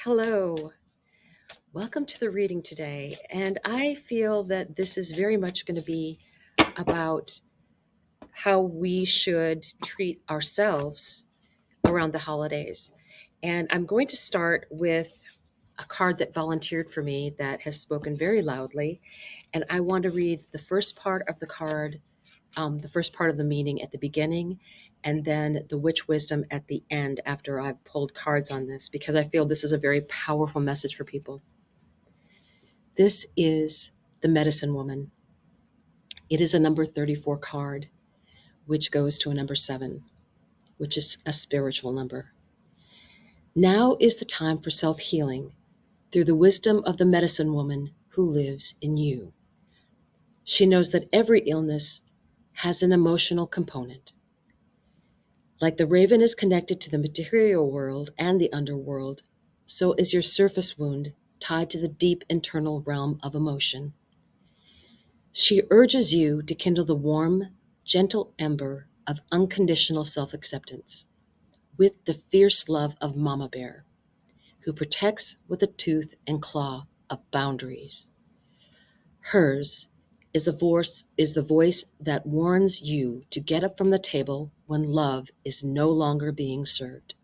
Hello, welcome to the reading today. And I feel that this is very much going to be about how we should treat ourselves around the holidays. And I'm going to start with a card that volunteered for me that has spoken very loudly. And I want to read the first part of the card, the first part of the meaning at the beginning, and then the witch wisdom at the end after I've pulled cards on this, because I feel this is a very powerful message for people. This is the medicine woman. It is a number 34 card, which goes to a number 7, which is a spiritual number. Now is the time for self healing through the wisdom of the medicine woman who lives in you. She knows that every illness has an emotional component. Like the raven is connected to the material world and the underworld, so is your surface wound tied to the deep internal realm of emotion. She urges you to kindle the warm, gentle ember of unconditional self-acceptance with the fierce love of Mama Bear, who protects with a tooth and claw of boundaries. Hers is the voice that warns you to get up from the table when love is no longer being served,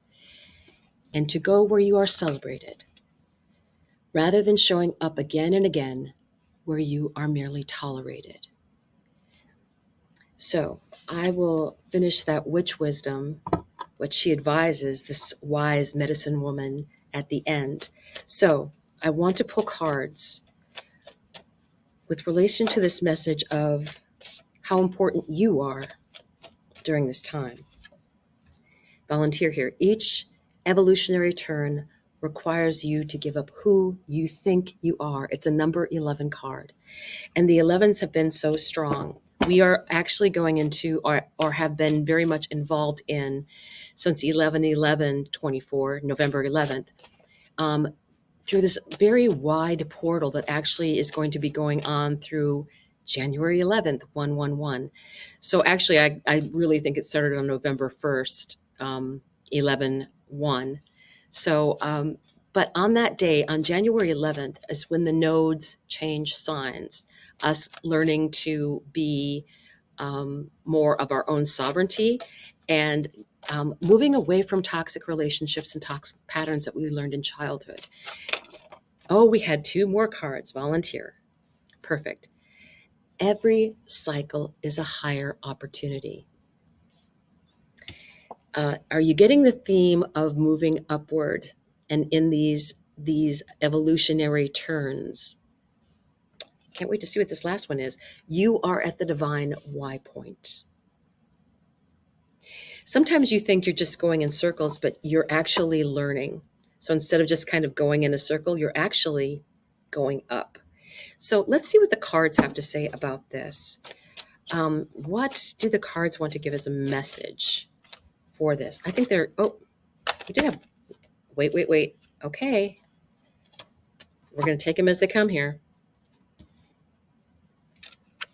and to go where you are celebrated, rather than showing up again and again where you are merely tolerated. So I will finish that witch wisdom, what she advises this wise medicine woman at the end. So I want to pull cards with relation to this message of how important you are during this time. Volunteer here. Each evolutionary turn requires you to give up who you think you are. It's a number 11 card. And the 11s have been so strong. We are actually going into, or have been very much involved in, since 11/11/24, November 11th, through this very wide portal that actually is going to be going on through January 11th, 111. So actually, I really think it started on November 1st, 11/1. So, but on that day, on January 11th, is when the nodes change signs, us learning to be more of our own sovereignty and moving away from toxic relationships and toxic patterns that we learned in childhood. Oh, we had 2 more cards. Volunteer. Perfect. Every cycle is a higher opportunity. Are you getting the theme of moving upward and in these evolutionary turns? Can't wait to see what this last one is. You are at the divine Y point. Sometimes you think you're just going in circles, but you're actually learning. So instead of just kind of going in a circle, you're actually going up. So let's see what the cards have to say about this. What do the cards want to give as a message for this? I think we did have, wait. Okay. We're going to take them as they come here.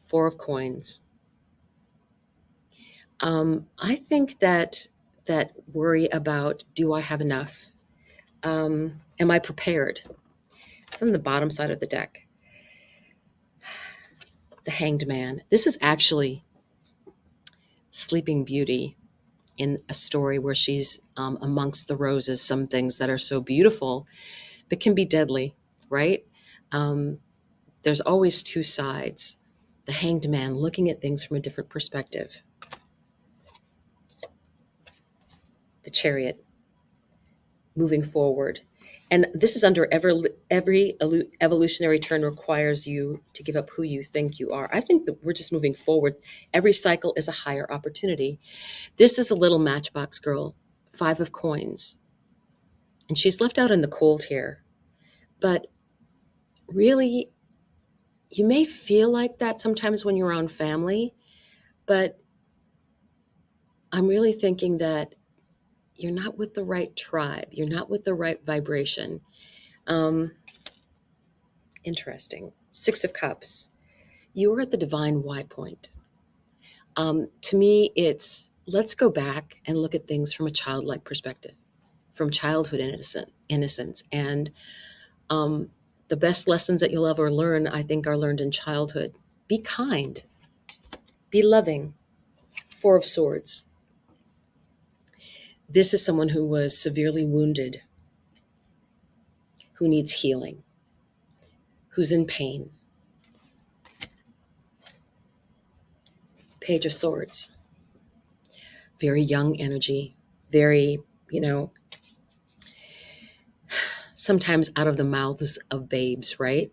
4 of coins. I think that worry about, do I have enough? Am I prepared? It's on the bottom side of the deck. The Hanged Man. This is actually Sleeping Beauty in a story where she's amongst the roses, some things that are so beautiful but can be deadly, right? There's always 2 sides. The Hanged Man looking at things from a different perspective. The Chariot moving forward. And this is under every evolutionary turn requires you to give up who you think you are. I think that we're just moving forward. Every cycle is a higher opportunity. This is a little matchbox girl, 5 of coins. And she's left out in the cold here. But really, you may feel like that sometimes when you're around family, but I'm really thinking that you're not with the right tribe. You're not with the right vibration. Interesting. 6 of Cups. You're at the divine Y point. To me, it's let's go back and look at things from a childlike perspective. from childhood innocence. And um, the best lessons that you'll ever learn, I think, are learned in childhood. Be kind, be loving. Four of Swords. This is someone who was severely wounded, who needs healing, who's in pain. Page of Swords. Very young energy, very, sometimes out of the mouths of babes, right?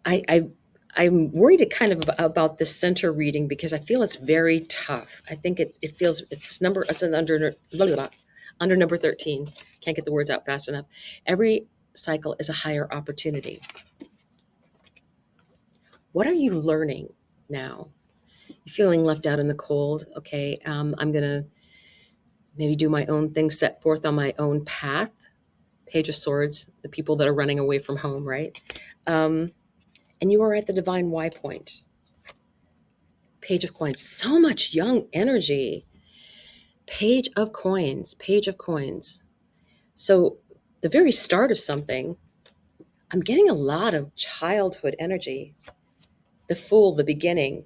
I, I I'm worried kind of about this center reading because I feel it's very tough. I think it feels it's an blah, blah, blah, under number 13. Can't get the words out fast enough. Every cycle is a higher opportunity. What are you learning now? You're feeling left out in the cold. Okay, I'm gonna maybe do my own thing, set forth on my own path. Page of Swords, the people that are running away from home, right? And you are at the divine Y point. Page of Coins, so much young energy. Page of Coins, Page of Coins. So the very start of something, I'm getting a lot of childhood energy. The Fool, the beginning.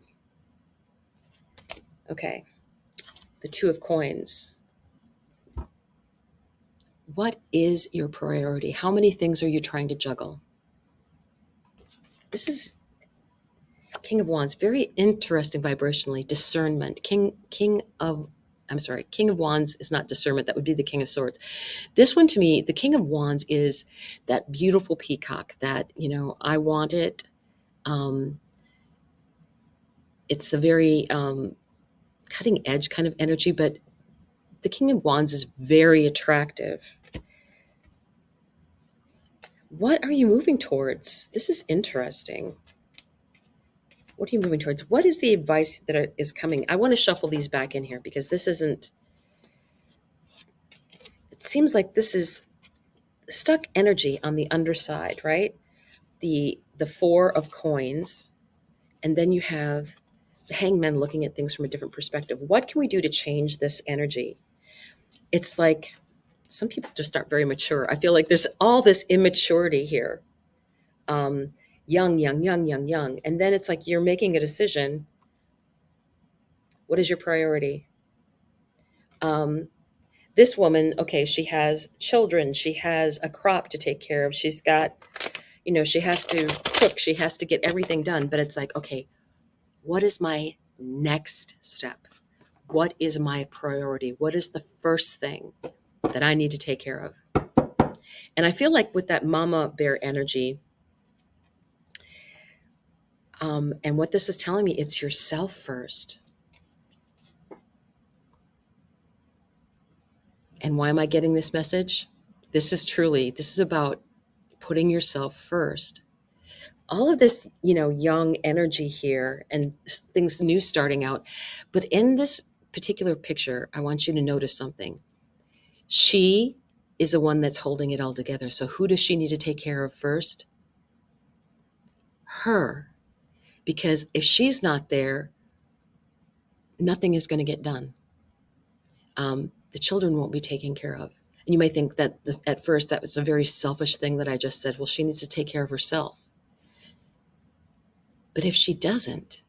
Okay. The Two of Coins. What is your priority? How many things are you trying to juggle? This is King of Wands, very interesting vibrationally. Discernment. King of Wands is not discernment. That would be the King of Swords. This one to me, the King of Wands is that beautiful peacock that, I want it. It's the very cutting edge kind of energy, but the King of Wands is very attractive. What are you moving towards? This is interesting. What are you moving towards? What is the advice that is coming? I want to shuffle these back in here because this isn't, it seems like this is stuck energy on the underside, right? The Four of Coins, and then you have the Hangman looking at things from a different perspective. What can we do to change this energy? It's like some people just aren't very mature. I feel like there's all this immaturity here. Young, young, young, young, young. And then it's like you're making a decision. What is your priority? This woman, okay, she has children. She has a crop to take care of. She's got, she has to cook. She has to get everything done. But it's like, okay, what is my next step? What is my priority? What is the first thing that I need to take care of? And I feel like with that mama bear energy, and what this is telling me, it's yourself first. And why am I getting this message? This is about putting yourself first. All of this, young energy here and things new starting out. But in this particular picture, I want you to notice something. She is the one that's holding it all together. So who does she need to take care of first? Her. Because if she's not there, nothing is going to get done. The children won't be taken care of. And you may think that at first that was a very selfish thing that I just said. Well, she needs to take care of herself. But if she doesn't,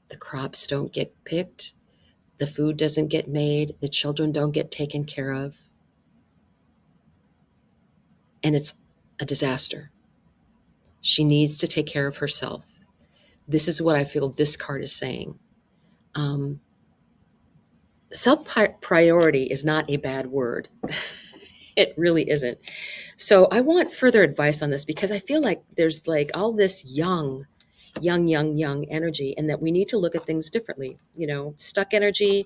the crops don't get picked, the food doesn't get made, the children don't get taken care of, and it's a disaster. She needs to take care of herself. This is what I feel this card is saying. Self-priority is not a bad word. It really isn't. So I want further advice on this because I feel like there's like all this young energy, and that we need to look at things differently. Stuck energy,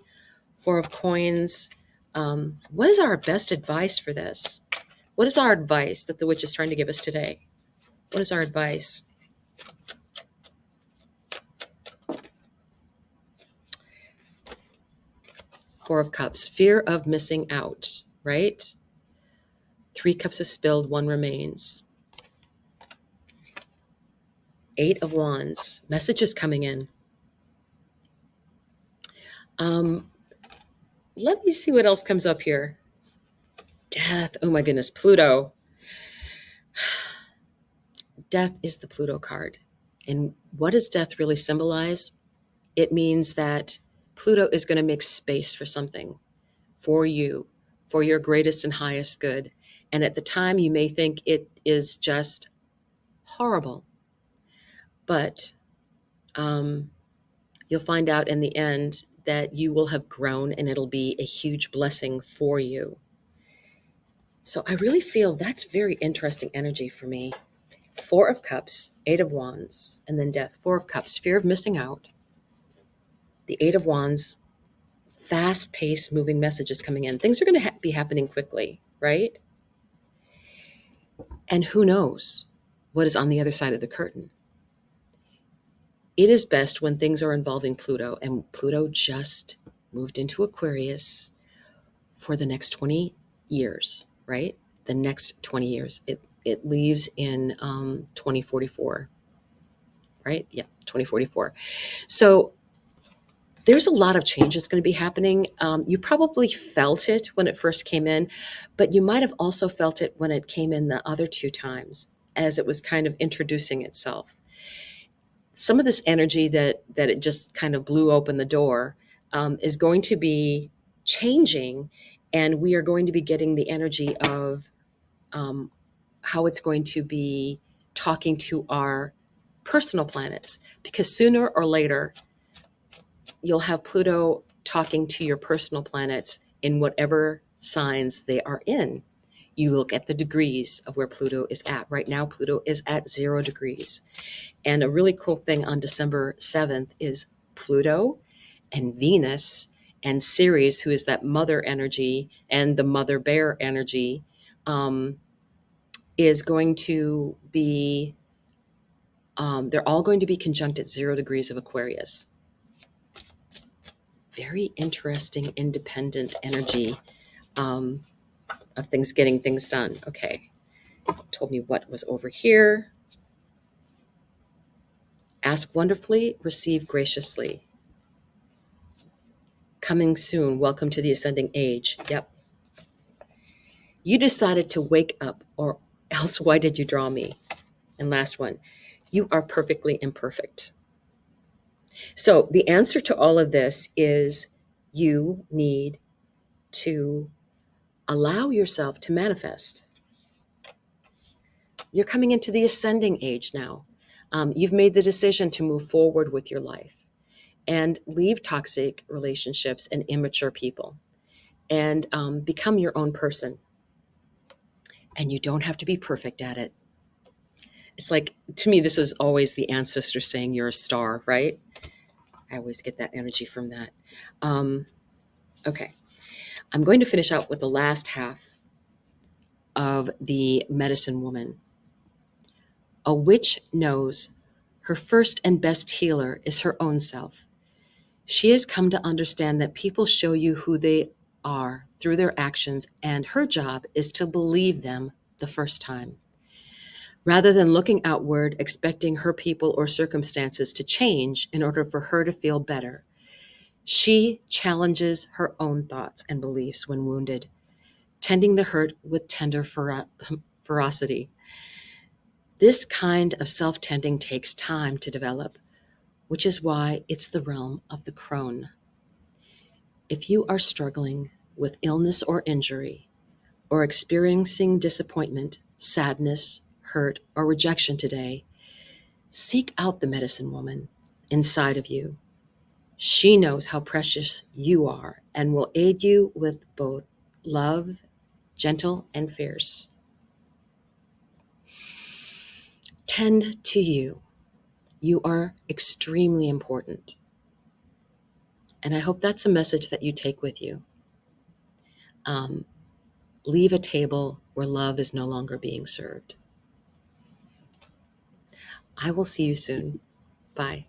Four of Coins. What is our best advice for this? What is our advice that the witch is trying to give us today? What is our advice? Four of Cups, fear of missing out, right? Three cups is spilled, one remains. Eight of Wands, messages coming in. Let me see what else comes up here. Death. Oh my goodness. Pluto. Death is the Pluto card. And what does death really symbolize? It means that Pluto is going to make space for something, for you, for your greatest and highest good. And at the time, you may think it is just horrible, but um, you'll find out in the end that you will have grown and it'll be a huge blessing for you. So I really feel that's very interesting energy for me. Four of Cups, Eight of Wands, and then Death. Four of Cups, fear of missing out. The Eight of Wands, fast paced moving messages coming in. Things are going to be happening quickly, right? And who knows what is on the other side of the curtain. It is best when things are involving Pluto, and Pluto just moved into Aquarius for the next 20 years, right? The next 20 years. It leaves in 2044, right? Yeah, 2044. So there's a lot of change that's going to be happening. You probably felt it when it first came in, but you might have also felt it when it came in the other two times as it was kind of introducing itself. Some of this energy that it just kind of blew open the door is going to be changing, and we are going to be getting the energy of um, how it's going to be talking to our personal planets, because sooner or later you'll have Pluto talking to your personal planets in whatever signs they are in. You look at the degrees of where Pluto is at. Right now, Pluto is at 0 degrees. And a really cool thing on December 7th is Pluto and Venus and Ceres, who is that mother energy and the mother bear energy, um, is going to be, they're all going to be conjunct at 0 degrees of Aquarius. Very interesting, independent energy um, of things getting things done. Okay, told me what was over here. Ask wonderfully, receive graciously. Coming soon. Welcome to the ascending age. Yep. You decided to wake up, or else why did you draw me? And last one, you are perfectly imperfect. So the answer to all of this is you need to allow yourself to manifest. You're coming into the ascending age now. You've made the decision to move forward with your life and leave toxic relationships and immature people and become your own person. And you don't have to be perfect at it. It's like, to me, this is always the ancestor saying you're a star, right? I always get that energy from that. Okay. I'm going to finish out with the last half of the medicine woman. A witch knows her first and best healer is her own self. She has come to understand that people show you who they are through their actions, and her job is to believe them the first time. Rather than looking outward, expecting her people or circumstances to change in order for her to feel better, she challenges her own thoughts and beliefs when wounded, tending the hurt with tender ferocity. This kind of self-tending takes time to develop, which is why it's the realm of the crone. If you are struggling with illness or injury, or experiencing disappointment, sadness, hurt, or rejection today, seek out the medicine woman inside of you. She knows how precious you are and will aid you with both love, gentle and fierce. Tend to you. You are extremely important. And I hope that's a message that you take with you. Leave a table where love is no longer being served. I will see you soon. Bye.